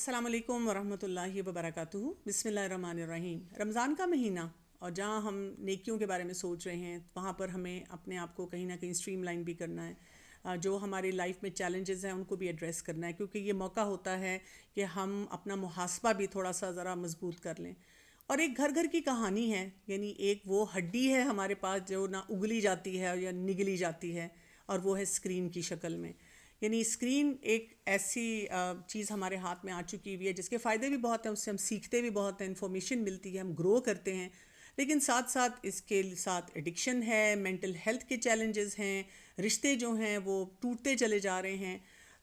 السلام علیکم ورحمۃ اللہ وبرکاتہ. بسم اللہ الرحمن الرحیم. رمضان کا مہینہ اور جہاں ہم نیکیوں کے بارے میں سوچ رہے ہیں وہاں پر ہمیں اپنے آپ کو کہیں نہ کہیں اسٹریم لائن بھی کرنا ہے. جو ہماری لائف میں چیلنجز ہیں ان کو بھی ایڈریس کرنا ہے, کیونکہ یہ موقع ہوتا ہے کہ ہم اپنا محاسبہ بھی تھوڑا سا ذرا مضبوط کر لیں. اور ایک گھر گھر کی کہانی ہے, یعنی ایک وہ ہڈی ہے ہمارے پاس جو نہ اگلی جاتی ہے یا نگلی جاتی ہے, اور وہ ہے اسکرین کی شکل میں. یعنی اسکرین ایک ایسی چیز ہمارے ہاتھ میں آ چکی ہوئی ہے جس کے فائدے بھی بہت ہیں, اس سے ہم سیکھتے بھی بہت ہیں, انفارمیشن ملتی ہے, ہم گرو کرتے ہیں, لیکن ساتھ ساتھ اس کے ساتھ ایڈکشن ہے, مینٹل ہیلتھ کے چیلنجز ہیں, رشتے جو ہیں وہ ٹوٹتے چلے جا رہے ہیں.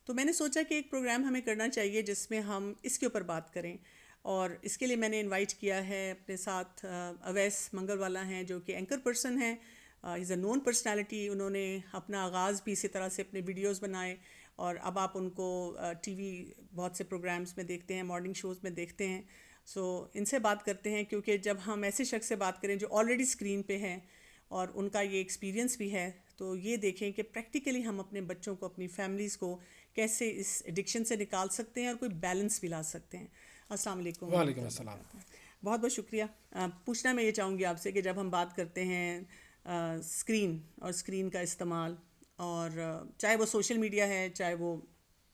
تو میں نے سوچا کہ ایک پروگرام ہمیں کرنا چاہیے جس میں ہم اس کے اوپر بات کریں, اور اس کے لیے میں نے انوائٹ کیا ہے اپنے ساتھ اویس منگل والا ہیں جو کہ اینکر پرسن ہیں. از اے نون پرسنالٹی. انہوں نے اپنا آغاز بھی اسی طرح سے اپنے ویڈیوز بنائے, اور اب آپ ان کو ٹی وی بہت سے پروگرامز میں دیکھتے ہیں, مارننگ شوز میں دیکھتے ہیں. سو ان سے بات کرتے ہیں, کیونکہ جب ہم ایسے شخص سے بات کریں جو آلریڈی اسکرین پہ ہیں اور ان کا یہ ایکسپیرینس بھی ہے, تو یہ دیکھیں کہ پریکٹیکلی ہم اپنے بچوں کو, اپنی فیملیز کو کیسے اس ایڈکشن سے نکال سکتے ہیں اور کوئی بیلنس بھی لا سکتے ہیں. السلام علیکم. وعلیکم السلام. بہت بہت شکریہ. پوچھنا میں یہ چاہوں گی آپ سے کہ جب ہم بات کرتے ہیں اسکرین اور اسکرین کا استعمال, اور چاہے وہ سوشل میڈیا ہے, چاہے وہ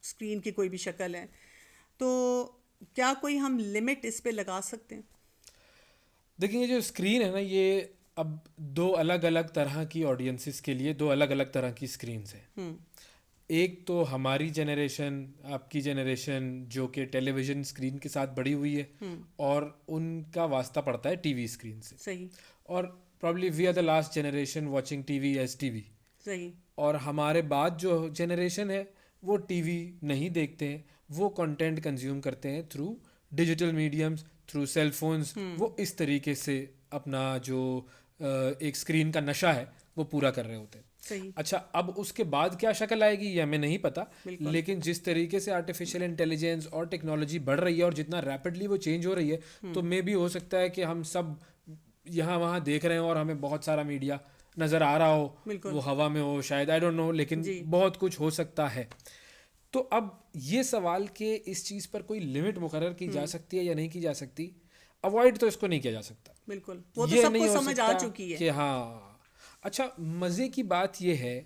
اسکرین کی کوئی بھی شکل ہے, تو کیا کوئی ہم لمٹ اس پہ لگا سکتے ہیں؟ دیکھیں, یہ جو اسکرین ہے نا, یہ اب دو الگ الگ طرح کی آڈینسز کے لیے دو الگ الگ طرح کی اسکرینز ہیں. ایک تو ہماری جنریشن, آپ کی جنریشن جو کہ ٹیلی ویژن اسکرین کے ساتھ بڑھی ہوئی ہے, اور ان کا واسطہ پڑتا ہے ٹی وی اسکرین سے. صحیح. اور probably we are the last generation watching T V as T V. صحیح. اور ہمارے بعد جو جنریشن ہے وہ ٹی وی نہیں دیکھتے ہیں, وہ کنٹینٹ کنزیوم کرتے ہیں through digital mediums, through cell phones. وہ اس طریقے سے اپنا جو ایک اسکرین کا نشہ ہے وہ پورا کر رہے ہوتے ہیں. صحیح. اچھا, اب اس کے بعد کیا شکل آئے گی یہ ہمیں نہیں پتا, لیکن جس طریقے سے آرٹیفیشیل انٹیلیجنس اور ٹیکنالوجی بڑھ رہی ہے اور جتنا ریپڈلی وہ چینج ہو رہی ہے, تو مے بھی ہو سکتا ہے کہ ہم سب یہاں وہاں دیکھ رہے ہیں اور ہمیں بہت سارا میڈیا نظر آ رہا ہو, وہ ہوا میں ہو شاید, آئی ڈونٹ نو, لیکن بہت کچھ ہو سکتا ہے. تو اب یہ سوال کہ اس چیز پر کوئی لمٹ مقرر کی جا سکتی ہے یا نہیں کی جا سکتی, اوائڈ تو اس کو نہیں کیا جا سکتا. بالکل, وہ تو یہ سب نہیں کو ہو سمجھ آ سکتا چکی ہے کہ ہاں. اچھا, مزے کی بات یہ ہے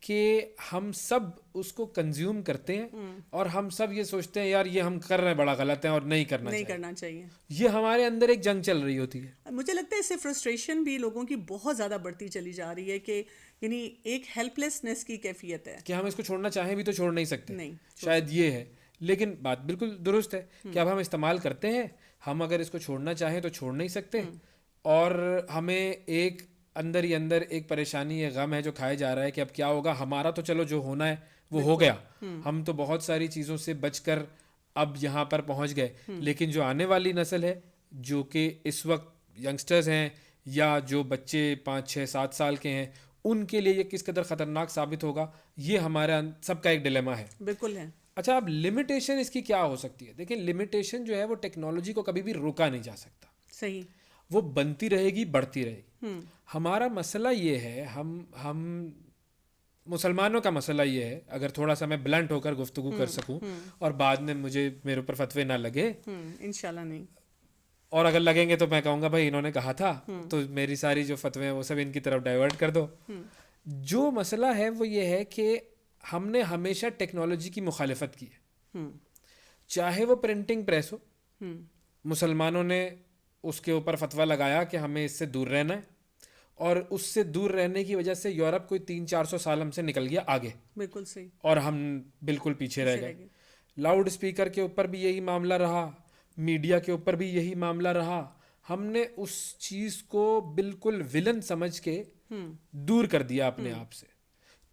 کہ ہم سب اس کو کنزیوم کرتے ہیں, اور ہم سب یہ سوچتے ہیں یار یہ ہم کر رہے ہیں بڑا غلط ہے اور نہیں کرنا چاہیے. یہ ہمارے اندر ایک جنگ چل رہی ہوتی ہے. مجھے لگتا ہے اس سے فرسٹریشن بھی لوگوں کی بہت زیادہ بڑھتی چلی جا رہی ہے, کہ یعنی ایک ہیلپ لیسنس کی کیفیت ہے کہ ہم اس کو چھوڑنا چاہیں بھی تو چھوڑ نہیں سکتے. نہیں, شاید یہ ہے, لیکن بات بالکل درست ہے کہ اب ہم استعمال کرتے ہیں, ہم اگر اس کو چھوڑنا چاہیں تو چھوڑ نہیں سکتے, اور ہمیں ایک اندر ہی اندر ایک پریشانی, ایک غم ہے جو کھائے جا رہا ہے کہ اب کیا ہوگا. ہمارا تو چلو جو ہونا ہے وہ ہو گیا, ہم تو بہت ساری چیزوں سے بچ کر اب یہاں پر پہنچ گئے, لیکن جو آنے والی نسل ہے جو کہ اس وقت ینگسٹرز ہیں یا جو بچے 5, 6, 7 سال کے ہیں, ان کے لیے یہ کس قدر خطرناک ثابت ہوگا, یہ ہمارا سب کا ایک ڈیلیما ہے. بالکل ہے. اچھا, اب لمیٹیشن اس کی کیا ہو سکتی ہے؟ دیکھیں, لمیٹیشن جو ہے وہ ٹیکنالوجی کو کبھی بھی روکا نہیں جا سکتا. صحیح. وہ بنتی رہے گی, بڑھتی رہے گی. ہمارا مسئلہ یہ ہے, ہم مسلمانوں کا مسئلہ یہ ہے, اگر تھوڑا سا میں بلنٹ ہو کر گفتگو کر سکوں اور بعد میں میرے اوپر فتوے نہ لگے, انشاءاللہ نہیں, اور اگر لگیں گے تو میں کہوں گا بھائی انہوں نے کہا تھا, تو میری ساری جو فتوے ہیں وہ سب ان کی طرف ڈائیورٹ کر دو. جو مسئلہ ہے وہ یہ ہے کہ ہم نے ہمیشہ ٹیکنالوجی کی مخالفت کی ہے, چاہے وہ پرنٹنگ پریس ہو. مسلمانوں نے اس کے اوپر فتویٰ لگایا کہ ہمیں اس سے دور رہنا ہے, اور اس سے دور رہنے کی وجہ سے یورپ کوئی 300-400 سال ہم سے نکل گیا آگے. بالکل صحیح. اور ہم بالکل پیچھے رہ گئے. لاؤڈ اسپیکر کے اوپر بھی یہی معاملہ رہا, میڈیا کے اوپر بھی یہی معاملہ رہا. ہم نے اس چیز کو بالکل ولن سمجھ کے دور کر دیا اپنے آپ سے.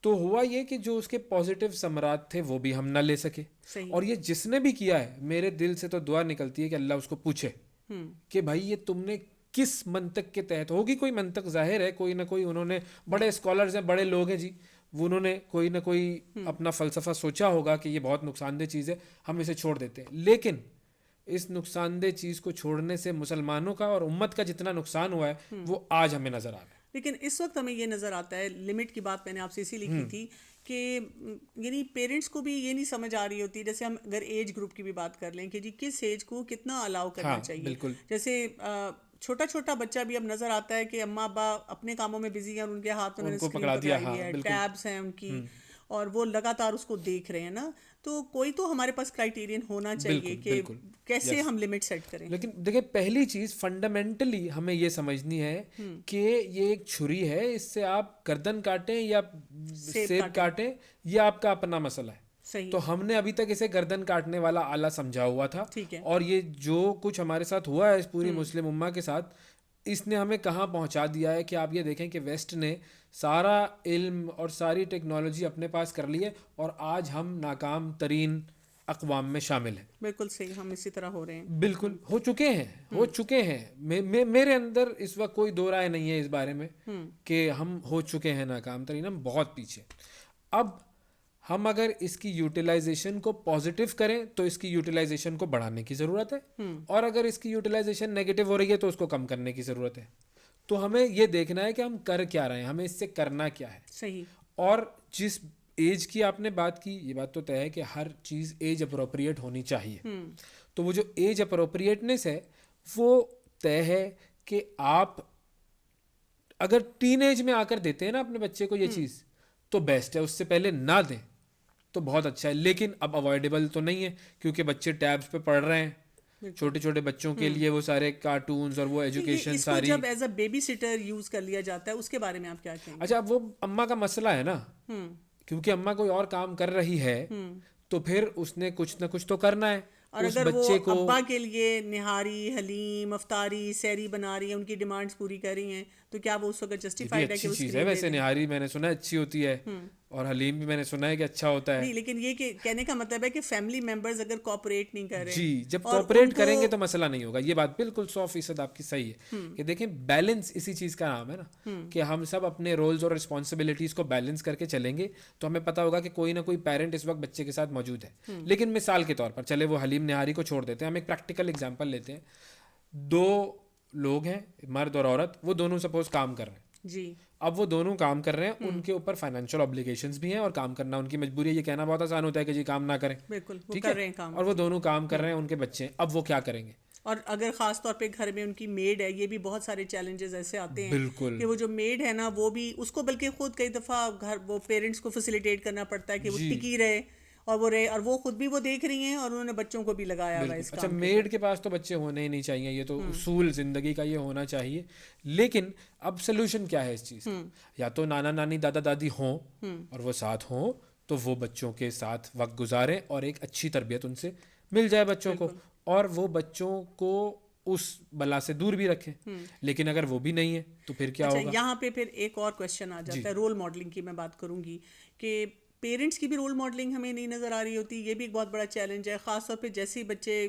تو ہوا یہ کہ جو اس کے پازیٹیو ثمرات تھے وہ بھی ہم نہ لے سکے. اور یہ جس نے بھی کیا ہے, میرے دل سے تو دعا نکلتی ہے کہ اللہ اس کو پوچھے کہ بھائی یہ تم نے کس منطق کے تحت, ہوگی کوئی منطق ظاہر ہے, کوئی نہ کوئی انہوں نے, بڑے اسکالرز ہیں, بڑے لوگ ہیں جی, انہوں نے کوئی نہ کوئی اپنا فلسفہ سوچا ہوگا کہ یہ بہت نقصان دہ چیز ہے, ہم اسے چھوڑ دیتے ہیں. لیکن اس نقصان دہ چیز کو چھوڑنے سے مسلمانوں کا اور امت کا جتنا نقصان ہوا ہے وہ آج ہمیں نظر آ رہا ہے. لیکن اس وقت ہمیں یہ نظر آتا ہے, لمٹ کی بات میں نے آپ سے اسی لیے کی تھی کہ یعنی پیرنٹس کو بھی یہ نہیں سمجھ آ رہی ہوتی. جیسے ہم اگر ایج گروپ کی بھی بات کر لیں کہ جی کس ایج کو کتنا الاؤ کرنا چاہیے. جیسے چھوٹا چھوٹا بچہ بھی اب نظر آتا ہے کہ اماں ابا اپنے کاموں میں بزی ہیں اور ان کے ہاتھ میں اسکرین پکڑائی ہوئی ہے, ٹیبس ہیں ان کی, اور وہ لگاتار اس کو دیکھ رہے ہیں نا. تو کوئی تو ہمارے پاس کرائٹیرین ہونا چاہیے کہ کیسے ہم لمٹ سیٹ کریں. لیکن دیکھیں پہلی چیز فنڈامنٹلی ہمیں یہ سمجھنی ہے کہ یہ ایک چھری ہے, اس سے آپ گردن کاٹیں یا سیب کاٹیں یہ آپ کا اپنا مسئلہ ہے. تو ہم نے ابھی تک اسے گردن کاٹنے والا آلہ سمجھا ہوا تھا, اور یہ جو کچھ ہمارے ساتھ ہوا ہے اس پوری مسلم امہ کے ساتھ, اس نے ہمیں کہاں پہنچا دیا ہے کہ آپ یہ دیکھیں کہ ویسٹ نے سارا علم اور ساری ٹیکنالوجی اپنے پاس کر لی ہے اور آج ہم ناکام ترین اقوام میں شامل ہیں. بالکل صحیح, ہم اسی طرح ہو رہے ہیں. بالکل ہو چکے ہیں. میرے اندر اس وقت کوئی دو رائے نہیں ہے اس بارے میں کہ ہم ہو چکے ہیں ناکام ترین, ہم بہت پیچھے. اب ہم اگر اس کی یوٹیلائزیشن کو پازیٹیو کریں تو اس کی یوٹیلائزیشن کو بڑھانے کی ضرورت ہے, اور اگر اس کی یوٹیلائزیشن نیگیٹو ہو رہی ہے تو اس کو کم کرنے کی ضرورت ہے. تو ہمیں یہ دیکھنا ہے کہ ہم کر کیا رہے ہیں, ہمیں اس سے کرنا کیا ہے. صحیح. اور جس ایج کی آپ نے بات کی, یہ بات تو طے ہے کہ ہر چیز ایج اپروپریٹ ہونی چاہیے. تو وہ جو ایج اپروپریٹنس ہے وہ طے ہے کہ آپ اگر ٹین ایج میں آ کر دیتے ہیں نا اپنے بچے کو یہ چیز تو بیسٹ ہے, اس سے پہلے نہ دیں تو بہت اچھا ہے. لیکن اب اوائڈیبل تو نہیں ہے کیونکہ بچے ٹیبس پہ پڑھ رہے ہیں. چھوٹے چھوٹے بچوں کے لیے وہ سارے کارٹونز اور وہ ایجوکیشن ساری, جب ایز اے بیبی سٹر یوز کر لیا جاتا ہے اس کے بارے میں آپ کیا کہیں گے؟ اچھا اب وہ اماں کا مسئلہ ہے نا, کیونکہ اماں کوئی اور کام کر رہی ہے تو پھر اس نے کچھ نہ کچھ تو کرنا ہے. اور اگر وہ ابا کے لیے نہاری, حلیم, افطاری, سحری بنا رہی ہے, ان کی ڈیمانڈز پوری کر رہی ہیں, تو کیا وہ اس وقت جسٹیفائڈ ہے کہ وہ چیز ہے؟ ویسے نہاری میں نے سنا اچھی ہوتی ہے اور حلیم بھی میں نے سنا ہے کہ اچھا ہوتا ہے. نہیں, لیکن یہ کہ کہنے کا مطلب ہے کہ فیملی ممبرز اگر کوآپریٹ نہیں کر رہے, جی جب کوآپریٹ کریں گے تو مسئلہ نہیں ہوگا. یہ بات بالکل 100% آپ کی صحیح ہے کہ دیکھیں بیلنس اسی چیز کا نام ہے نا, کہ ہم سب اپنے رولز اور رسپانسبلٹیز کو بیلنس کر کے چلیں گے تو ہمیں پتہ ہوگا کہ کوئی نہ کوئی پیرنٹ اس وقت بچے کے ساتھ موجود ہے. لیکن مثال کے طور پر چلے وہ حلیم نہاری کو چھوڑ دیتے ہیں, ہم ایک پریکٹیکل ایگزامپل لیتے ہیں. 2 لوگ ہیں, مرد اور عورت, وہ دونوں سپوز کام کر رہے ہیں جی. اب وہ دونوں کام کر رہے ہیں, ان کے اوپر فائنینشیل اوبلیگیشنز بھی ہیں اور کام کرنا ان کی مجبوری ہے. یہ کہنا بہت آسان ہوتا ہے کہ جی کام نہ کریں, بالکل ٹھیک ہے, اور وہ دونوں کام کر رہے ہیں, ان کے بچے ہیں. اب وہ کیا کریں گے؟ اور اگر خاص طور پہ گھر میں ان کی میڈ ہے, یہ بھی بہت سارے چیلنجز ایسے آتے ہیں بالکل کہ وہ جو میڈ ہے نا وہ بھی اس کو بلکہ خود کئی دفعہ گھر وہ پیرنٹس کو فیسیلیٹیٹ کرنا پڑتا ہے کہ وہ ٹکی رہے اور وہ رہے, اور وہ خود بھی وہ دیکھ رہی ہیں اور انہوں نے بچوں کو بھی لگایا ہوا ہے اس کام. اچھا میڈ کے پاس تو بچے ہونے ہی نہیں چاہیے, یہ تو اصول زندگی کا یہ ہونا چاہیے. لیکن اب سلوشن کیا ہے اس چیز کا؟ یا تو نانا نانی دادا دادی ہوں اور وہ ساتھ ہوں تو وہ بچوں کے ساتھ وقت گزاریں اور ایک اچھی تربیت ان سے مل جائے بچوں کو, اور وہ بچوں کو اس بلا سے دور بھی رکھیں. لیکن اگر وہ بھی نہیں ہے تو پھر کیا ہوگا؟ یہاں پہ پھر ایک اور کوشچن آ جاتا ہے, رول ماڈلنگ کی میں بات کروں گی کہ پیرنٹس کی بھی رول ماڈلنگ ہمیں نہیں نظر آ رہی ہوتی. یہ بھی ایک بہت بڑا چیلنج ہے, خاص طور پہ جیسے بچے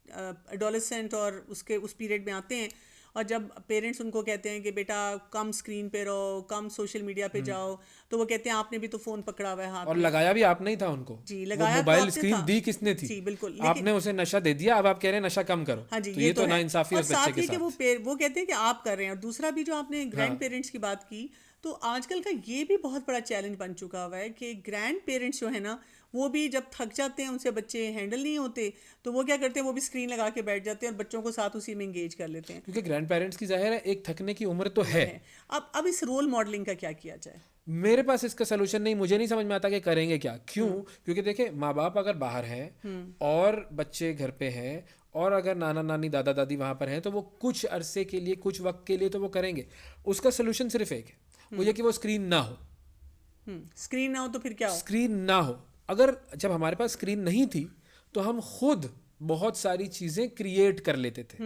ایڈولسنٹ اور اس پیریڈ میں آتے ہیں اور جب پیرنٹس ان کو کہتے ہیں کہ بیٹا کم اسکرین پہ رہو, کم سوشل میڈیا پہ جاؤ, تو وہ کہتے ہیں آپ نے بھی تو فون پکڑا ہوا ہے ہاتھ میں, اور لگایا بھی آپ نہیں تھا ان کو. جی لگایا موبائل اسکرین دی کس نے تھی؟ جی بالکل, آپ نے اسے نشہ دے دیا, اب آپ کہہ رہے ہیں نشہ کم کرو. ہاں جی, یہ تو ناانصافی ہے اس بچے کے ساتھ. وہ کہتے ہیں کہ آپ کر رہے ہیں. اور دوسرا بھی جو آپ نے گرینڈ پیرنٹس کی بات کی, تو آج کل کا یہ بھی بہت بڑا چیلنج بن چکا ہوا ہے کہ گرینڈ پیرنٹس جو ہے نا وہ بھی جب تھک جاتے ہیں, ان سے بچے ہینڈل نہیں ہوتے, تو وہ کیا کرتے ہیں, وہ بھی اسکرین لگا کے بیٹھ جاتے ہیں اور بچوں کو ساتھ اسی میں انگیج کر لیتے ہیں. کیونکہ گرینڈ پیرنٹس کی ظاہر ہے ایک تھکنے کی عمر تو ہے. اب اس رول ماڈلنگ کا کیا کیا جائے؟ میرے پاس اس کا سلوشن نہیں, مجھے نہیں سمجھ میں آتا کہ کریں گے کیا. کیوں؟ کیونکہ دیکھیں ماں باپ اگر باہر ہیں اور بچے گھر پہ ہیں اور اگر نانا نانی دادا دادی وہاں پر ہیں تو وہ کچھ عرصے کے لیے, کچھ وقت کے لیے تو وہ کریں گے. اس کا سلوشن صرف ایک ہے, وہ یہ کہ وہ اسکرین نہ ہو. اسکرین نہ ہو تو پھر کیا ہو؟ اسکرین نہ ہو. اگر جب ہمارے پاس اسکرین نہیں تھی تو ہم خود بہت ساری چیزیں کریٹ کر لیتے تھے.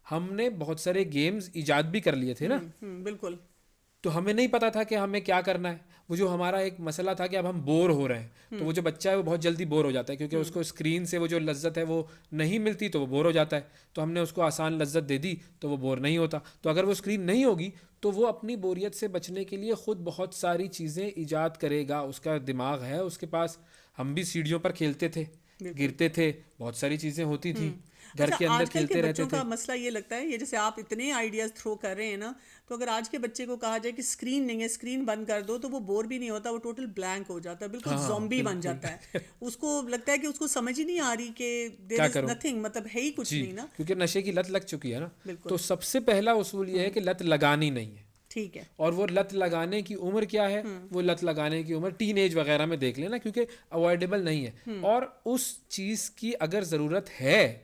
ہم نے بہت سارے گیمز ایجاد بھی کر لیے تھے نا. بالکل. تو ہمیں نہیں پتا تھا کہ ہمیں کیا کرنا ہے. وہ جو ہمارا ایک مسئلہ تھا کہ اب ہم بور ہو رہے ہیں, تو وہ جو بچہ ہے وہ بہت جلدی بور ہو جاتا ہے کیونکہ اس کو اسکرین سے وہ جو لذت ہے وہ نہیں ملتی تو وہ بور ہو جاتا ہے. تو ہم نے اس کو آسان لذت دے دی تو وہ بور نہیں ہوتا. تو اگر وہ اسکرین نہیں ہوگی تو وہ اپنی بوریت سے بچنے کے لیے خود بہت ساری چیزیں ایجاد کرے گا. اس کا دماغ ہے اس کے پاس. ہم بھی سیڑھیوں پر کھیلتے تھے, گرتے تھے, بہت ساری چیزیں ہوتی تھیں, گھر کے اندر کھیلتے رہتے بچوں کا مسئلہ یہ لگتا ہے, یہ جیسے آپ اتنے آئیڈیاز تھرو کر رہے ہیں نا, تو اگر آج کے بچے کو کہا جائے کہ اسکرین نہیں ہے, اسکرین بند کر دو, تو وہ بور بھی نہیں ہوتا, وہ ٹوٹل بلینک ہو جاتا ہے, بالکل زومبی بن جاتا ہے. اس کو لگتا ہے کہ اس کو سمجھ ہی نہیں آ رہی کہ دیر از نتھنگ, مطلب ہے ہی کچھ نہیں نا, کیونکہ نشے کی لت لگ چکی ہے نا. بالکل. تو سب سے پہلا اصول یہ ہے کہ لت لگانی نہیں ہے. ٹھیک ہے. اور وہ لت لگانے کی عمر کیا ہے؟ وہ لت لگانے کی عمر ٹین ایج وغیرہ میں دیکھ لینا, کیونکہ اوائڈیبل نہیں ہے. اور اس چیز کی اگر ضرورت ہے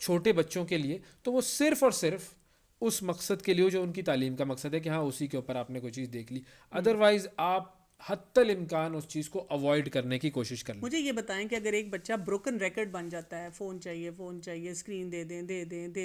چھوٹے بچوں کے لیے, تو وہ صرف اور صرف اس مقصد کے لیے جو ان کی تعلیم کا مقصد ہے کہ ہاں اسی کے اوپر آپ نے کوئی چیز دیکھ لی. ادروائز آپ حتی الامکان اس چیز کو اوائڈ کرنے کی کوشش کر لیں. مجھے یہ بتائیں کہ اگر ایک بچہ بروکن ریکارڈ بن جاتا ہے, فون چاہیے, اسکرین دے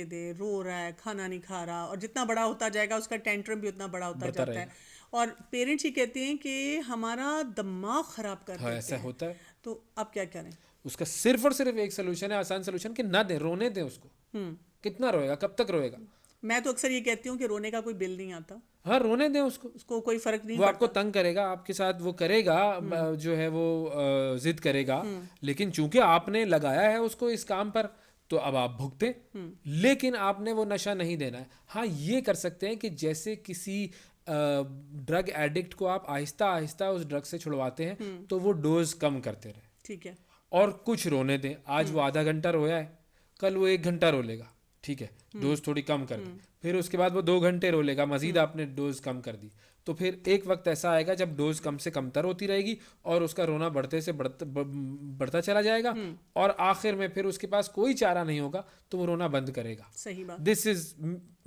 دیں, رو رہا ہے, کھانا نہیں کھا رہا, اور جتنا بڑا ہوتا جائے گا اس کا ٹینٹرم بھی اتنا بڑا ہوتا جاتا ہے, اور پیرنٹس ہی کہتے ہیں کہ ہمارا دماغ خراب کر دیتے ہیں, ایسا ہوتا ہے. تو آپ کیا کریں؟ اس کا صرف اور صرف ایک سلوشن ہے, آسان سلوشن, کہ نہ دیں, رونے دیں اس کو. کتنا روئے گا, کب تک روئے گا؟ میں تو اکثر یہ کہتی ہوں کہ رونے کا کوئی بل نہیں آتا. ہاں, رونے دیں اس کو کوئی فرق نہیں. وہ آپ کو تنگ کرے گا, آپ کے ساتھ وہ کرے گا, جو ہے وہ ضد کرے گا, لیکن چونکہ آپ نے لگایا ہے اس کو اس کام پر, تو اب آپ بھگتیں. لیکن آپ نے وہ نشہ نہیں دینا ہے. ہاں, یہ کر سکتے ہیں کہ جیسے کسی ڈرگ ایڈکٹ کو آپ آہستہ آہستہ اس ڈرگ سے چھڑواتے ہیں, تو وہ ڈوز کم کرتے رہے. ٹھیک ہے. اور کچھ رونے دیں. آج وہ آدھا گھنٹہ رویا ہے, کل وہ 1 گھنٹہ رو لے گا, ٹھیک ہے, ڈوز تھوڑی کم کر دی. پھر اس کے بعد وہ 2 گھنٹے رو لے گا, مزید آپ نے ڈوز کم کر دی. تو پھر ایک وقت ایسا آئے گا جب ڈوز کم سے کم تر ہوتی رہے گی, اور اس کا رونا بڑھتے سے بڑھتا چلا جائے گا, اور آخر میں پھر اس کے پاس کوئی چارہ نہیں ہوگا تو وہ رونا بند کرے گا. صحیح بات. دس از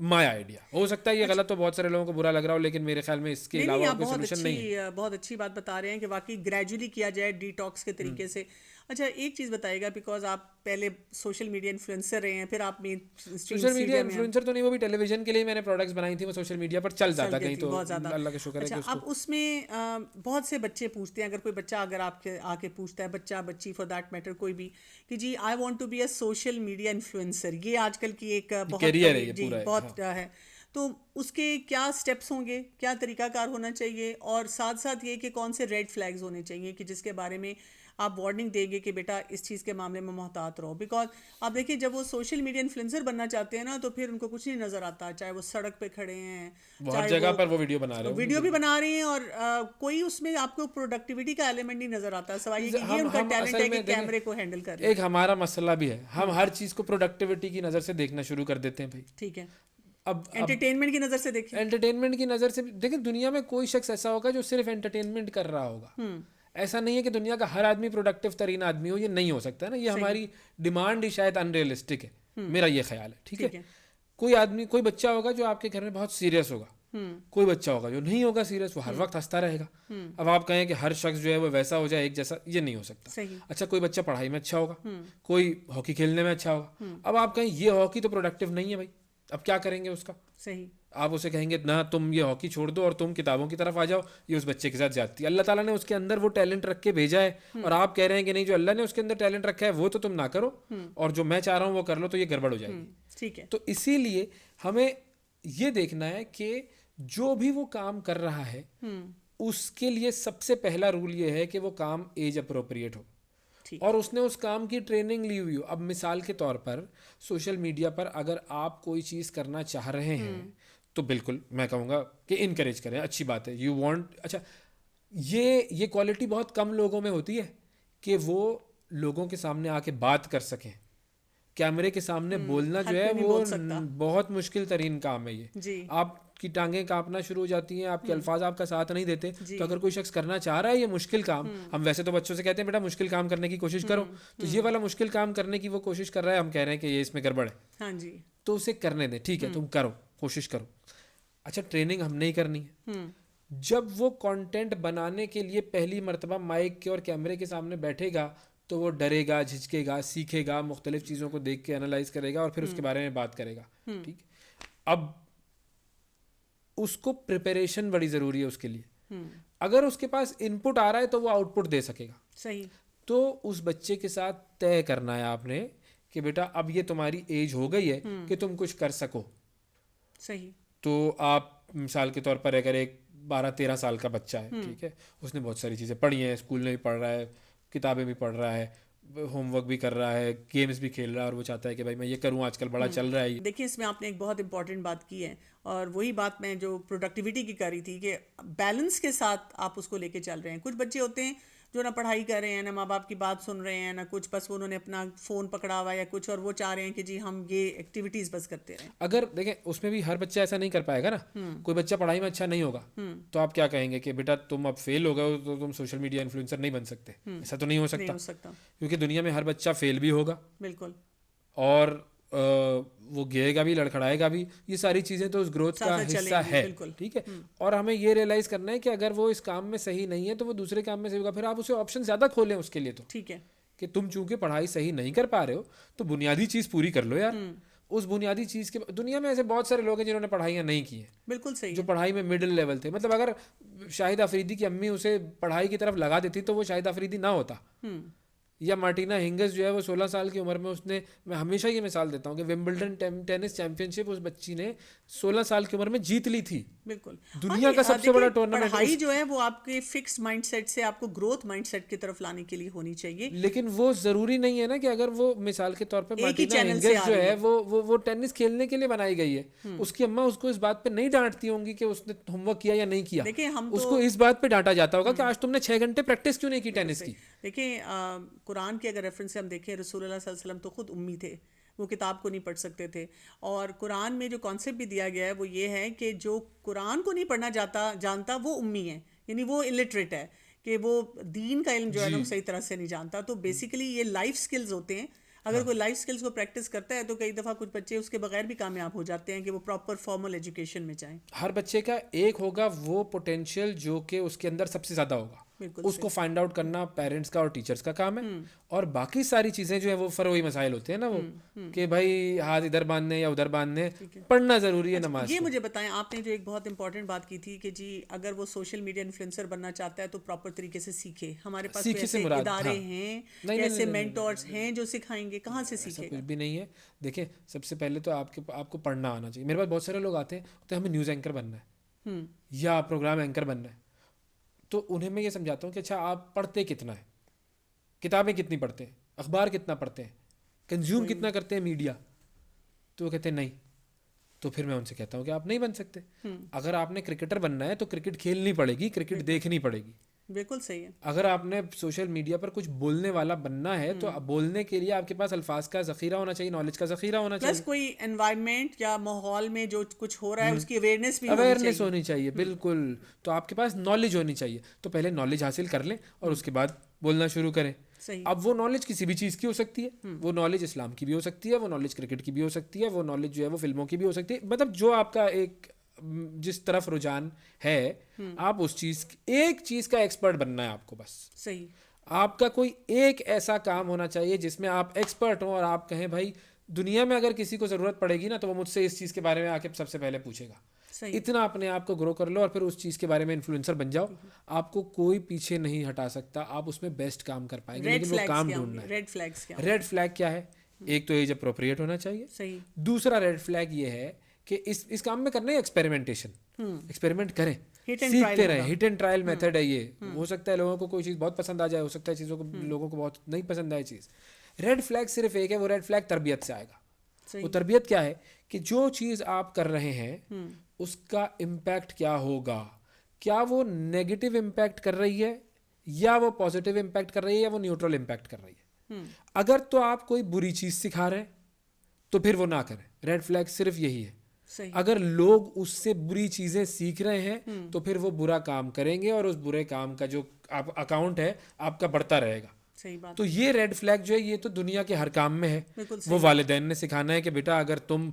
مائی آئیڈیا. ہو سکتا ہے یہ غلط تو بہت سارے لوگوں کو برا لگ رہا ہو, لیکن میرے خیال میں اس کے علاوہ کوئی سولوشن نہیں ہے. بہت اچھی بات بتا رہے ہیں کہ واقعی گریجولی کیا جائے, ڈی ٹاکس کے طریقے سے. اچھا, ایک چیز بتائیے گا, بیکاز آپ پہلے سوشل میڈیا انفلوئنسر رہے ہیں, پھر آپ سوشل میڈیا انفلوئنسر تو نہیں, وہ بھی ٹیلی ویژن کے لیے میں نے پروڈکٹس بنائی تھی, وہ سوشل میڈیا پر چل جاتا کہیں, تو اللہ کا شکر ہے کہ اب اس میں بہت سے بچے پوچھتے ہیں, اگر کوئی بچہ اگر آپ کے آ کے پوچھتا ہے, بچہ بچی فار دیٹ میٹر کوئی بھی, کہ جی I want to be a social media influencer, یہ آج کل کی ایک بہت ہے, تو اس کے کیا سٹیپس ہوں گے, کیا طریقہ کار ہونا چاہیے, اور ساتھ ساتھ یہ کہ کون سے ریڈ فلیگز ہونے چاہیے کہ جس کے بارے میں آپ وارننگ دیں گے کہ بیٹا اس چیز کے معاملے میں محتاط رہو. بیکاز آپ دیکھیں جب وہ سوشل میڈیا انفلوئنسر بننا چاہتے ہیں نا, تو پھر ان کو کچھ نہیں نظر آتا, چاہے وہ سڑک پہ کھڑے ہیں, ہر جگہ پر وہ ویڈیو بھی بنا رہے ہیں, اور کوئی اس میں آپ کو پروڈکٹیوٹی کا ایلیمنٹ نہیں نظر آتا, سوائے یہ کہ یہ ان کا ٹیلنٹ ہے کہ کیمرے کو ہینڈل کر. ایک ہمارا مسئلہ بھی ہے, ہم ہر چیز کو پروڈکٹیوٹی کی نظر سے دیکھنا شروع کر دیتے ہیں بھائی. ٹھیک ہے. اب انٹرٹینمنٹ کی نظر سے دیکھیں, انٹرٹینمنٹ کی نظر سے دیکھیں. دنیا میں کوئی شخص ایسا ہوگا جو صرف انٹرٹینمنٹ کر رہا ہوگا. ایسا نہیں ہے کہ دنیا کا ہر آدمی پروڈکٹیو ترین آدمی ہو, یہ نہیں ہو سکتا نا, یہ ہماری ڈیمانڈ ہی شاید ان ریئلسٹک ہے, میرا یہ خیال ہے. ٹھیک ہے. کوئی آدمی, کوئی بچہ ہوگا جو آپ کے گھر میں بہت سیریس ہوگا, کوئی بچہ ہوگا جو نہیں ہوگا سیریس, وہ ہر وقت ہنستا رہے گا. اب آپ کہیں کہ ہر شخص جو ہے وہ ویسا ہو جائے ایک جیسا, یہ نہیں ہو سکتا. اچھا, کوئی بچہ پڑھائی میں اچھا ہوگا, کوئی ہاکی کھیلنے میں اچھا ہوگا. اب آپ کہیں یہ ہاکی تو پروڈکٹیو نہیں ہے بھائی, اب کیا کریں گے اس کا؟ صحیح. آپ اسے کہیں گے نہ تم یہ ہاکی چھوڑ دو اور تم کتابوں کی طرف آ جاؤ, یہ اس بچے کے ساتھ جاتی ہے. اللہ تعالیٰ نے اس کے اندر وہ ٹیلنٹ رکھ کے بھیجا ہے, اور آپ کہہ رہے ہیں کہ نہیں, جو اللہ نے اس کے اندر ٹیلنٹ رکھا ہے وہ تو تم نہ کرو, اور جو میں چاہ رہا ہوں وہ کر لو, تو یہ گڑبڑ ہو جائے گی. ٹھیک ہے. تو اسی لیے ہمیں یہ دیکھنا ہے کہ جو بھی وہ کام کر رہا ہے اس کے لیے سب سے پہلا رول یہ ہے کہ وہ کام ایج اپروپریٹ ہو, اور اس نے اس کام کی ٹریننگ لی ہوئی ہو. اب مثال کے طور پر سوشل میڈیا پر اگر آپ کوئی چیز کرنا چاہ رہے ہیں تو بالکل میں کہوں گا کہ انکریج کریں, اچھی بات ہے. یو وانٹ, اچھا, یہ کوالٹی بہت کم لوگوں میں ہوتی ہے کہ وہ لوگوں کے سامنے آ کے بات کر سکیں. کیمرے کے سامنے بولنا جو ہے وہ بہت مشکل ترین کام ہے. یہ آپ کی ٹانگیں کانپنا شروع ہو جاتی ہیں, آپ کے الفاظ آپ کا ساتھ نہیں دیتے. تو اگر کوئی شخص کرنا چاہ رہا ہے یہ مشکل کام, ہم ویسے تو بچوں سے کہتے ہیں بیٹا مشکل کام کرنے کی کوشش کرو, تو یہ والا مشکل کام کرنے کی وہ کوشش کر رہا ہے, ہم کہہ رہے ہیں کہ یہ اس میں گڑبڑ ہے. ہاں جی, تو اسے کرنے دیں. ٹھیک ہے, تم کرو, کوشش کرو. اچھا, ٹریننگ ہم نہیں کرنی ہے. جب وہ کانٹینٹ بنانے کے لیے پہلی مرتبہ مائک کے اور کیمرے کے سامنے بیٹھے گا تو وہ ڈرے گا, جھجکے گا, سیکھے گا, مختلف چیزوں کو دیکھ کے انالائز کرے گا, اور پھر اس کے بارے میں بات کرے گا. ٹھیک. اب اس کو پریپریشن بڑی ضروری ہے اس کے لیے. اگر اس کے پاس ان پٹ آ رہا ہے تو وہ آؤٹ پٹ دے سکے گا. صحیح. تو اس بچے کے ساتھ طے کرنا ہے آپ نے کہ بیٹا اب یہ تمہاری ایج ہو گئی ہے کہ تم کچھ کر سکو. صحیح. تو آپ مثال کے طور پر اگر ایک 12-13 سال کا بچہ ہے, ٹھیک ہے, اس نے بہت ساری چیزیں پڑھی ہیں, اسکول میں بھی پڑھ رہا ہے, کتابیں بھی پڑھ رہا ہے, ہوم ورک بھی کر رہا ہے, گیمز بھی کھیل رہا ہے, اور وہ چاہتا ہے کہ بھائی میں یہ کروں, آج کل بڑا چل رہا ہے. دیکھیں اس میں آپ نے ایک بہت امپورٹنٹ بات کی ہے, اور وہی بات میں جو پروڈکٹیوٹی کی کر رہی تھی کہ بیلنس کے ساتھ آپ اس کو لے کے چل رہے ہیں. کچھ بچے ہوتے ہیں جو نہ پڑھائی کر رہے ہیں, نہ ماں باپ کی بات سن رہے ہیں, نہ کچھ, بس انہوں نے اپنا فون پکڑا ہوا یا کچھ, اور وہ چاہ رہے ہیں کہ جی ہم یہ ایکٹیویٹیز بس کرتے رہیں. اگر دیکھیں اس میں بھی ہر بچہ ایسا نہیں کر پائے گا نا. کوئی بچہ پڑھائی میں اچھا نہیں ہوگا تو آپ کیا کہیں گے کہ بیٹا تم اب فیل ہو گئے ہو تو تم سوشل میڈیا انفلوئنسر نہیں بن سکتے؟ ایسا تو نہیں ہو سکتا, کیونکہ دنیا میں ہر بچہ فیل بھی ہوگا, بالکل, اور وہ گرے گا بھی, لڑکھڑائے گا بھی. یہ ساری چیزیں تو اس گروتھ کا حصہ ہے, ٹھیک ہے. اور ہمیں یہ ریئلائز کرنا ہے کہ اگر وہ اس کام میں صحیح نہیں ہے تو وہ دوسرے کام میں صحیح ہوگا. پھر آپ اسے آپشن زیادہ کھولیں اس کے لیے, تو ٹھیک ہے کہ تم چونکہ پڑھائی صحیح نہیں کر پا رہے ہو تو بنیادی چیز پوری کر لو یار. اس بنیادی چیز کے دنیا میں ایسے بہت سارے لوگ ہیں جنہوں نے پڑھائیاں نہیں کی ہیں, بالکل صحیح, جو پڑھائی میں مڈل لیول تھے. مطلب اگر شاہد افریدی کی امی اسے پڑھائی کی طرف لگا دیتی تو وہ شاہد افریدی نہ ہوتا. یا مارٹینا ہنگس جو ہے وہ 16 سال کی عمر میں اس نے, میں ہمیشہ یہ مثال دیتا ہوں کہ ومبلڈن ٹینس چیمپئن شپ اس بچی نے 16 سال کی عمر میں جیت لی تھی. بالکل, دنیا کا سب سے بڑا ٹورنامنٹ. پڑھائی جو ہے وہ آپ کے فکس مائنڈ سیٹ سے آپ کو گروتھ مائنڈ سیٹ کی طرف لانے کے لیے ہونی چاہیے. لیکن وہ ضروری نہیں ہے نا کہ اگر وہ مثال کے طور پہ مارٹینا ہنگس جو ہے وہ ٹینس کھیلنے کے لیے بنائی گئی ہے, اس کی اماں اس کو اس بات پہ نہیں ڈانٹتی ہوں گی کہ اس نے ہوم ورک کیا یا نہیں کیا. اس کو اس بات پہ ڈانٹا جاتا ہوگا کہ آج تم نے 6 گھنٹے پریکٹس کیوں نہیں کی ٹینس کی. دیکھیں قرآن کے اگر ریفرنس سے ہم دیکھیں, رسول اللہ صلی اللہ علیہ وسلم تو خود امی تھے, وہ کتاب کو نہیں پڑھ سکتے تھے. اور قرآن میں جو کانسیپٹ بھی دیا گیا ہے وہ یہ ہے کہ جو قرآن کو نہیں پڑھنا جانتا وہ امی ہے, یعنی وہ الٹریٹ ہے, کہ وہ دین کا علم جو ہے نا صحیح طرح سے نہیں جانتا. تو بیسیکلی یہ لائف سکلز ہوتے ہیں. اگر کوئی لائف سکلز کو پریکٹس کرتا ہے تو کئی دفعہ کچھ بچے اس کے بغیر بھی کامیاب ہو جاتے ہیں کہ وہ پراپر فارمل ایجوکیشن میں جائیں. ہر بچے کا ایک ہوگا وہ پوٹینشیل جو کہ اس کے اندر سب سے زیادہ ہوگا, اس کو فائنڈ آؤٹ کرنا پیرنٹس کا اور ٹیچرس کا کام ہے. اور باقی ساری چیزیں جو ہیں وہ فروئی مسائل ہوتے ہیں نا, وہ کہ بھائی ہاتھ ادھر باندھنے یا ادھر باندھنے, پڑھنا ضروری ہے نماز. یہ مجھے بتائیں, آپ نے جو ایک بہت امپورٹنٹ بات کی تھی کہ جی اگر وہ سوشل میڈیا انفلوئنسر بننا چاہتا ہے تو پراپر طریقے سے سیکھے. ہمارے پاس ایسے ادارے ہیں, ایسے مینٹورز ہیں جو سکھائیں گے, کہاں سے سیکھے گا؟ کچھ بھی نہیں ہے. دیکھیں سب سے پہلے تو آپ کو پڑھنا آنا چاہیے. میرے پاس بہت سارے لوگ آتے ہیں تو ہمیں نیوز اینکر بننا ہے یا پروگرام اینکر بننا ہے, تو انہیں میں یہ سمجھاتا ہوں کہ اچھا آپ پڑھتے کتنا ہے, کتابیں کتنی پڑھتے ہیں, اخبار کتنا پڑھتے ہیں, کنزیوم کتنا کرتے ہیں میڈیا. تو وہ کہتے ہیں نہیں. تو پھر میں ان سے کہتا ہوں کہ آپ نہیں بن سکتے. اگر آپ نے کرکٹر بننا ہے تو کرکٹ کھیلنی پڑے گی, کرکٹ دیکھنی پڑے گی. بالکل صحیح ہے. اگر آپ نے سوشل میڈیا پر کچھ بولنے والا بننا ہے تو بولنے کے لیے آپ کے پاس الفاظ کا ذخیرہ ہونا چاہیے, نالج کا ذخیرہ ہونا چاہیے, پلس کوئی انوائرمنٹ یا ماحول میں جو کچھ ہو رہا ہے اس کی اویئرنیس ہونی چاہیے. بالکل. تو آپ کے پاس نالج ہونی چاہیے. تو پہلے نالج حاصل کر لیں اور اس کے بعد بولنا شروع کریں. اب وہ نالج کسی بھی چیز کی ہو سکتی ہے, وہ نالج اسلام کی بھی ہو سکتی ہے, وہ نالج کرکٹ کی بھی ہو سکتی ہے, وہ نالج جو ہے وہ فلموں کی بھی ہو سکتی ہے. مطلب جو آپ کا ایک جس طرف رجحان ہے, آپ اس ایک چیز کا ایکسپرٹ بننا ہے آپ کو. بس صحیح, آپ کا کوئی ایک ایسا کام ہونا چاہیے جس میں آپ ایکسپرٹ ہوں اور آپ کہیں بھائی دنیا میں اگر کسی کو ضرورت پڑے گی نا تو وہ مجھ سے اس چیز کے بارے میں آ کے سب سے پہلے پوچھے گا. اتنا اپنے آپ کو گرو کر لو اور پھر اس چیز کے بارے میں انفلوئنسر بن جاؤ. آپ کو کوئی پیچھے نہیں ہٹا سکتا, آپ اس میں بیسٹ کام کر پائیں گے. لیکن وہ کام ڈھونڈنا ہے. ریڈ فلیگ کیا ہے؟ ایک تو ایج اپروپریٹ ہونا چاہیے. دوسرا ریڈ فلیگ یہ ہے کہ اس کام میں کرنا ہے ایکسپیریمنٹیشن. ایکسپیریمنٹ کریں, سیکھتے رہیں. ہٹ اینڈ ٹرائل میتھڈ ہے یہ. ہو سکتا ہے لوگوں کو کوئی چیز بہت پسند آ جائے, ہو سکتا ہے لوگوں کو بہت نہیں پسند آئے چیز. ریڈ فلیگ صرف ایک ہے, وہ ریڈ فلیگ تربیت سے آئے گا. وہ تربیت کیا ہے کہ جو چیز آپ کر رہے ہیں اس کا امپیکٹ کیا ہوگا, کیا وہ نیگیٹو امپیکٹ کر رہی ہے یا وہ پازیٹیو امپیکٹ کر رہی ہے یا وہ نیوٹرل امپیکٹ کر رہی ہے. اگر تو آپ کوئی بری چیز سکھا رہے ہیں تو پھر وہ نہ کریں. ریڈ فلیگ صرف یہی ہے. اگر لوگ اس سے بری چیزیں سیکھ رہے ہیں تو پھر وہ برا کام کریں گے اور اس برے کام کا جو اکاؤنٹ ہے آپ کا بڑھتا رہے گا. تو یہ ریڈ فلیگ جو ہے یہ تو دنیا کے ہر کام میں ہے. وہ والدین نے سکھانا ہے کہ بیٹا اگر تم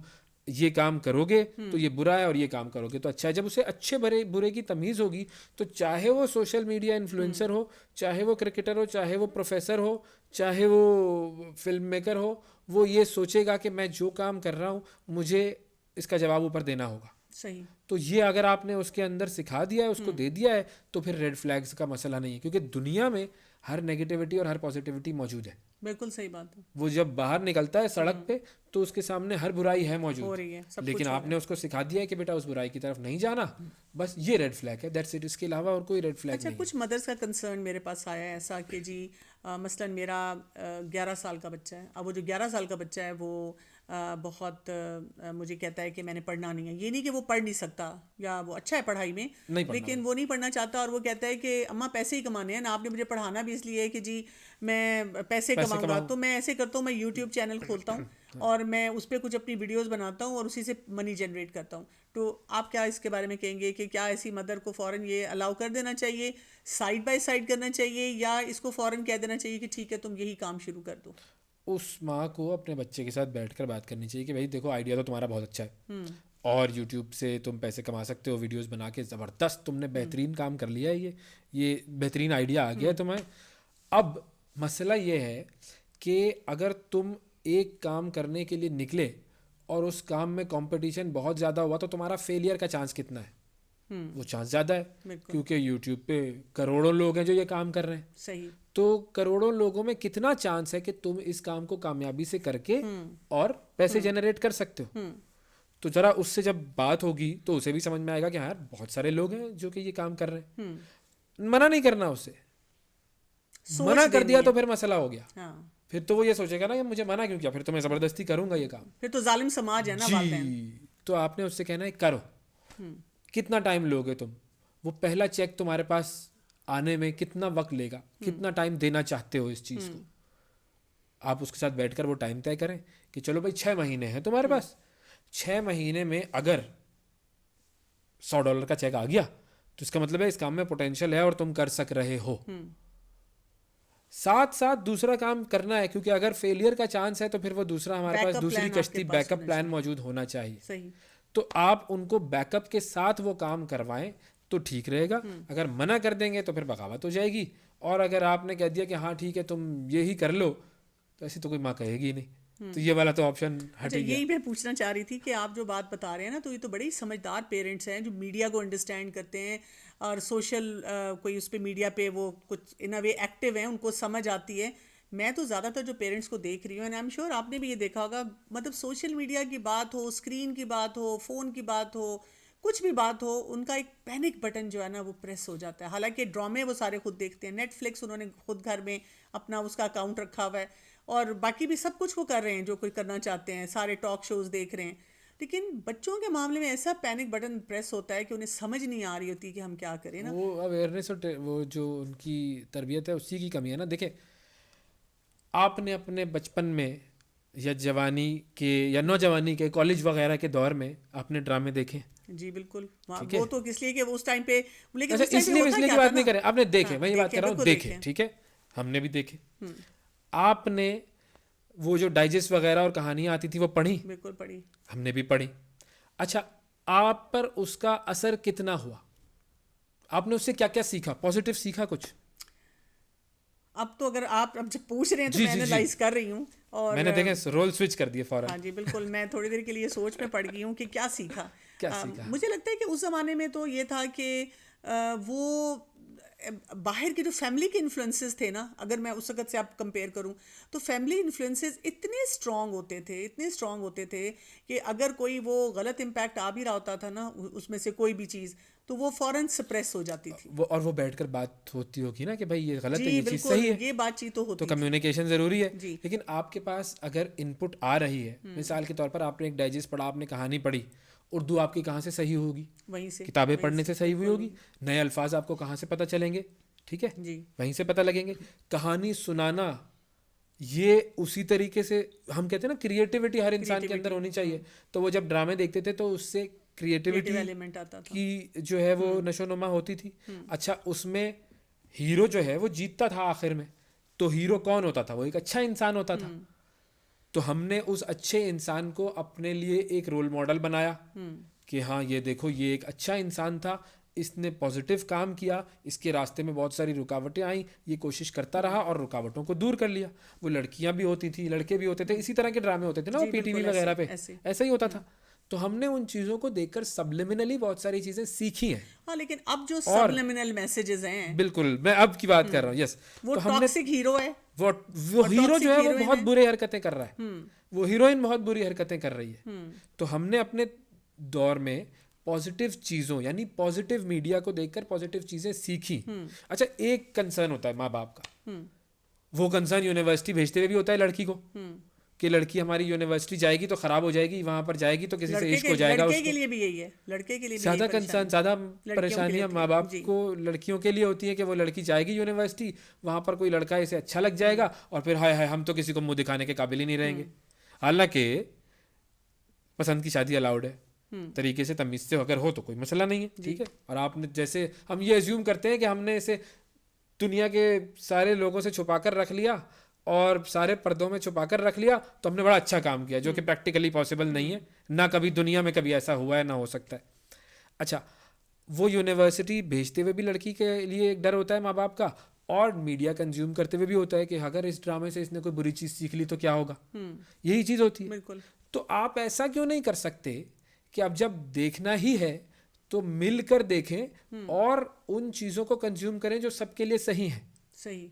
یہ کام کرو گے تو یہ برا ہے اور یہ کام کرو گے تو اچھا ہے. جب اسے اچھے برے کی تمیز ہوگی تو چاہے وہ سوشل میڈیا انفلوئنسر ہو, چاہے وہ کرکٹر ہو, چاہے وہ پروفیسر ہو, چاہے وہ فلم میکر ہو, وہ یہ سوچے گا کہ میں جو کام کر رہا ہوں مجھے اس کا جواب اوپر دینا ہوگا. صحیح. تو یہ اگر آپ نے اس کے اندر سکھا دیا ہے, اس کو دے دیا ہے, تو پھر ریڈ فلیگز کا مسئلہ نہیں ہے, کیونکہ دنیا میں ہر نیگیٹیوٹی اور ہر پازیٹیوٹی موجود ہے. بالکل صحیح بات ہے. وہ جب باہر نکلتا ہے سڑک پہ تو اس کے سامنے ہر برائی ہے ہو موجود, رہی ہے سب لیکن کچھ. آپ نے اس کو سکھا دیا ہے کہ بیٹا اس برائی کی طرف نہیں جانا, بس یہ ریڈ فلیگ ہے, دیٹس اٹ, اس کے علاوہ اور کوئی ریڈ فلیگ اچھا نہیں. کچھ مدرس کا کنسرن میرے پاس آیا ہے ایسا کہ جی مثلاً میرا 11 سال کا بچہ ہے. اب وہ جو 11 سال کا بچہ ہے وہ بہت مجھے کہتا ہے کہ میں نے پڑھنا نہیں ہے. یہ نہیں کہ وہ پڑھ نہیں سکتا یا وہ اچھا ہے پڑھائی میں, لیکن وہ نہیں پڑھنا چاہتا, اور وہ کہتا ہے کہ اماں پیسے ہی کمانے ہیں نا, آپ نے مجھے پڑھانا بھی اس لیے ہے کہ جی میں پیسے کماؤں گا. تو میں ایسے کرتا ہوں, میں یوٹیوب چینل کھولتا ہوں اور میں اس پہ کچھ اپنی ویڈیوز بناتا ہوں اور اسی سے منی جنریٹ کرتا ہوں. تو آپ کیا اس کے بارے میں کہیں گے کہ کیا ایسی مدر کو فوراً یہ الاؤ کر دینا چاہیے, سائڈ بائی سائڈ کرنا چاہیے, یا اس کو فوراً کہہ دینا چاہیے کہ ٹھیک ہے تم یہی کام شروع کر دو؟ اس ماں کو اپنے بچے کے ساتھ بیٹھ کر بات کرنی چاہیے کہ بھائی دیکھو آئیڈیا تو تمہارا بہت اچھا ہے اور یوٹیوب سے تم پیسے کما سکتے ہو, ویڈیوز بنا کے زبردست تم نے بہترین کام کر لیا ہے, یہ بہترین آئیڈیا آ گیا ہے تمہیں. اب مسئلہ یہ ہے کہ اگر تم ایک کام کرنے کے لیے نکلے اور اس کام میں کمپٹیشن بہت زیادہ ہوا تو تمہارا فیلئر کا چانس کتنا ہے؟ وہ چانس زیادہ ہے, کیونکہ یوٹیوب پہ کروڑوں لوگ ہیں جو یہ کام کر رہے ہیں. صحیح. تو کروڑوں لوگوں میں کتنا چانس ہے کہ تم اس کام کو کامیابی سے کر کے اور پیسے جنریٹ کر سکتے ہو؟ تو ذرا اس سے جب بات ہوگی تو اسے بھی سمجھ میں آئے گا کہ ہاں بہت سارے لوگ ہیں جو کہ یہ کام کر رہے ہیں. منع نہیں کرنا اسے, منع کر دیا تو پھر مسئلہ ہو گیا, پھر تو وہ یہ سوچے گا نا کہ مجھے منع کیوں کیا, پھر تو میں زبردستی کروں گا یہ کام, پھر تو ظالم سماج ہے نا والدین. تو آپ نے اس سے کہنا ہے کرو. کتنا ٹائم لوگے تم, وہ پہلا چیک تمہارے پاس آنے میں کتنا وقت لے گا, کتنا ٹائم دینا چاہتے ہو اس چیز کو. آپ اس کے ساتھ بیٹھ کر وہ ٹائم طے کریں کہ چلو بھائی 6 مہینے ہیں تمہارے پاس, 6 مہینے میں اگر $100 کا چیک آ گیا تو اس کا مطلب ہے اس کام میں پوٹینشیل ہے اور تم کر سک رہے ہو. ساتھ ساتھ دوسرا کام کرنا ہے, کیونکہ اگر فیلئر کا چانس ہے تو پھر وہ دوسرا ہمارے پاس دوسری کشتی بیک اپ پلان موجود ہونا چاہیے. تو آپ ان کو بیک اپ کے ساتھ وہ کام کروائیں تو ٹھیک رہے گا. اگر منع کر دیں گے تو پھر بغاوت ہو جائے گی, اور اگر آپ نے کہہ دیا کہ ہاں ٹھیک ہے تم یہی کر لو تو ایسی تو کوئی ماں کہے گی نہیں. تو یہ والا تو آپشن ہٹ گیا. یہی میں پوچھنا چاہ رہی تھی کہ آپ جو بات بتا رہے ہیں نا, تو یہ تو بڑے سمجھدار پیرنٹس ہیں جو میڈیا کو انڈرسٹینڈ کرتے ہیں اور سوشل کوئی اس پہ میڈیا پہ وہ کچھ ان اے وے ایکٹیو ہیں, ان کو سمجھ آتی ہے. میں تو زیادہ تر جو پیرنٹس کو دیکھ رہی ہوں, اینڈ آئی ایم شیور آپ نے بھی یہ دیکھا ہوگا, مطلب سوشل میڈیا کی بات ہو, اسکرین کی بات ہو, فون کی بات ہو, کچھ بھی بات ہو, ان کا ایک پینک بٹن جو ہے نا وہ پریس ہو جاتا ہے. حالانکہ ڈرامے وہ سارے خود دیکھتے ہیں, نیٹ فلکس انہوں نے خود گھر میں اپنا اس کا اکاؤنٹ رکھا ہوا ہے, اور باقی بھی سب کچھ وہ کر رہے ہیں جو کوئی کرنا چاہتے ہیں, سارے ٹاک شوز دیکھ رہے ہیں. لیکن بچوں کے معاملے میں ایسا پینک بٹن پریس ہوتا ہے کہ انہیں سمجھ نہیں آ رہی ہوتی کہ ہم کیا کریں نا. وہ اویئرنیس اور وہ جو ان کی تربیت ہے اسی کی کمی ہے نا. دیکھیں آپ نے اپنے بچپن میں یا جوانی کے یا نوجوانی کے کالج وغیرہ کے دور میں آپ نے ڈرامے دیکھے؟ جی بالکل. وہ تو کس لیے کہ اس ٹائم پہ, لیکن اس لیے کی بات نہیں کریں, آپ نے دیکھے, میں یہ بات کر رہا ہوں دیکھے, ٹھیک ہے, ہم نے بھی دیکھے. آپ نے وہ جو ڈائجسٹ وغیرہ اور کہانیاں آتی تھی وہ پڑھی؟ بالکل پڑھی, ہم نے بھی پڑھی. اچھا آپ پر اس کا اثر کتنا ہوا؟ آپ نے اس سے کیا کیا سیکھا, پازیٹیو سیکھا کچھ؟ اب تو اگر آپ اب جب پوچھ رہے ہیں تو میں انالائز کر رہی ہوں, اور میں نے دیکھیں رول سوئچ کر دیے فوراً. ہاں جی بالکل, میں تھوڑی دیر کے لیے سوچ میں پڑ گئی ہوں کہ کیا سیکھا. مجھے لگتا ہے کہ اس زمانے میں تو یہ تھا کہ وہ باہر کے جو فیملی کے انفلوئنسز تھے نا, اگر میں اس وقت سے آپ کمپیئر کروں تو فیملی انفلوئنسز اتنے اسٹرانگ ہوتے تھے کہ اگر کوئی وہ غلط امپیکٹ آ بھی رہا ہوتا تھا نا اس میں سے کوئی بھی چیز, تو وہ فوراً سپریس ہو جاتی تھی. اور وہ بیٹھ کر بات ہوتی ہوگی نا کہ بھائی یہ غلط ہے, یہ چیز صحیح ہے, یہ بات چیت تو ہوتی, تو کمیونیکیشن ضروری ہے. لیکن آپ کے پاس اگر ان پٹ آ رہی ہے, مثال کے طور پر آپ نے ایک ڈائجسٹ پڑھا, آپ نے کہانی پڑھی, اردو آپ کی کہاں سے صحیح ہوگی؟ وہیں سے, کتابیں پڑھنے سے صحیح ہوئی ہوگی. نئے الفاظ آپ کو کہاں سے پتہ چلیں گے؟ ٹھیک ہے, وہیں سے پتہ لگیں گے. کہانی سنانا یہ اسی طریقے سے ہم کہتے ہیں نا کریٹیوٹی ہر انسان کے اندر ہونی چاہیے. تو وہ جب ڈرامے دیکھتے تھے تو اس سے کریٹیوٹی کی جو ہے وہ نشو نما ہوتی تھی. اچھا اس میں ہیرو جو ہے وہ جیتتا تھا آخر میں, تو ہیرو کون ہوتا تھا؟ وہ ایک اچھا انسان ہوتا تھا. تو ہم نے اس اچھے انسان کو اپنے لیے ایک رول ماڈل بنایا کہ ہاں یہ دیکھو یہ ایک اچھا انسان تھا, اس نے پازیٹیو کام کیا, اس کے راستے میں بہت ساری رکاوٹیں آئیں, یہ کوشش کرتا رہا اور رکاوٹوں کو دور کر لیا. وہ لڑکیاں بھی ہوتی تھیں, لڑکے بھی ہوتے تھے, اسی طرح کے ڈرامے ہوتے تھے نا وہ پی ٹی وی وغیرہ پہ, ایسا ہی ہوتا تھا. تو ہم نے ان چیزوں کو دیکھ کر سبلیمنلی بہت ساری چیزیں سیکھی ہیں. ہاں لیکن اب جو سبلیمنل میسیجز ہیں, بالکل میں اب کی بات کر رہا ہوں. یس, وہ ٹاکسک ہیرو ہے, وہ ہیرو جو ہے وہ بہت برے حرکتیں کر رہا ہے, وہ ہیروئن بہت بری حرکتیں کر رہی ہے. تو ہم نے اپنے دور میں پازیٹیو چیزوں یعنی پازیٹیو میڈیا کو دیکھ کر پازیٹیو چیزیں سیکھی. اچھا, ایک کنسرن ہوتا ہے ماں باپ کا, وہ کنسرن یونیورسٹی بھیجتے ہوئے بھی ہوتا ہے لڑکی کو کہ لڑکی ہماری یونیورسٹی جائے گی تو خراب ہو جائے گی, وہاں پر جائے گی تو کسی سے عشق ہو جائے گا. لڑکے کے لیے بھی یہی ہے, لڑکے کے لیے زیادہ کنسرن, زیادہ پریشانیاں ماں باپ کو لڑکیوں کے لیے ہوتی ہیں کہ وہ لڑکی جائے گی یونیورسٹی, وہاں پر کوئی لڑکا اسے اچھا لگ جائے گا اور پھر ہائے ہائے ہم تو کسی کو منہ دکھانے کے قابل ہی نہیں رہیں گے. حالانکہ پسند کی شادی الاؤڈ ہے, طریقے سے تمیز سے اگر ہو تو کوئی مسئلہ نہیں ہے, ٹھیک ہے. اور آپ نے جیسے ہم یہ ایزیوم کرتے ہیں کہ ہم نے اسے دنیا کے سارے لوگوں سے چھپا کر رکھ لیا اور سارے پردوں میں چھپا کر رکھ لیا تو ہم نے بڑا اچھا کام کیا, جو کہ پریکٹیکلی پاسبل نہیں ہے, نہ کبھی دنیا میں کبھی ایسا ہوا ہے نہ ہو سکتا ہے. اچھا, وہ یونیورسٹی بھیجتے ہوئے بھی لڑکی کے لیے ایک ڈر ہوتا ہے ماں باپ کا, اور میڈیا کنزیوم کرتے ہوئے بھی ہوتا ہے کہ اگر اس ڈرامے سے اس نے کوئی بری چیز سیکھ لی تو کیا ہوگا, یہی چیز ہوتی ہے. بالکل. تو آپ ایسا کیوں نہیں کر سکتے کہ اب جب دیکھنا ہی ہے تو مل کر دیکھیں اور ان چیزوں کو کنزیوم کریں جو سب کے لیے صحیح ہیں. صحیح,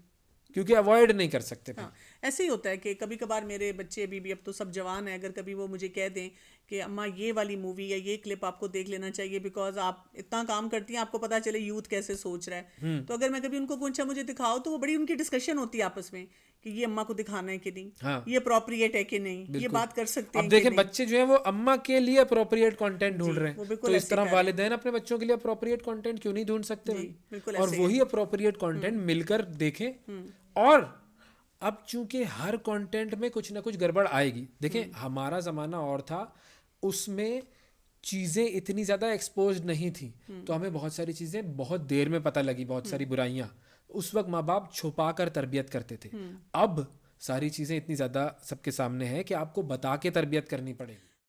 کیونکہ اوائڈ نہیں کر سکتے. ہاں ایسے ہی ہوتا ہے کہ کبھی کبھار میرے بچے ابھی بھی اب تو سب جوان ہیں, اگر کبھی وہ مجھے کہہ دیں کہ اماں یہ والی مووی یا یہ کلپ آپ کو دیکھ لینا چاہیے بیکاز آپ اتنا کام کرتی ہیں, آپ کو پتہ چلے یوتھ کیسے سوچ رہا ہے, تو اگر میں کبھی ان کو پوچھا مجھے دکھاؤ تو وہ بڑی ان کی ڈسکشن ہوتی ہے آپس میں کہ یہ اماں کو دکھانا ہے کہ نہیں, یہ اپروپریٹ ہے کہ نہیں, یہ بات کر سکتے ہیں. اب دیکھیں بچے جو ہیں وہ اماں کے لیے اپروپریٹ کنٹینٹ ڈھونڈ رہے ہیں, تو اس طرح والدین اپنے بچوں کے لیے اپروپریٹ کنٹینٹ کیوں نہیں ڈھونڈ سکتے, اور وہی اپروپریٹ کنٹینٹ مل کر دیکھیں. اور اب چونکہ ہر کنٹینٹ میں کچھ نہ کچھ گڑبڑ آئے گی. دیکھیں ہمارا زمانہ اور تھا, اس میں چیزیں اتنی زیادہ ایکسپوزڈ نہیں تھیں, تو ہمیں بہت ساری چیزیں بہت دیر میں پتہ لگی, بہت ساری برائیاں. اس وقت ماں باپ چھپا کر تربیت کرتے تھے. اب ساری چیزیں اتنی زیادہ سب کے سامنے ہیں کہ آپ کو بتا کے تربیت کرنی پڑے گی.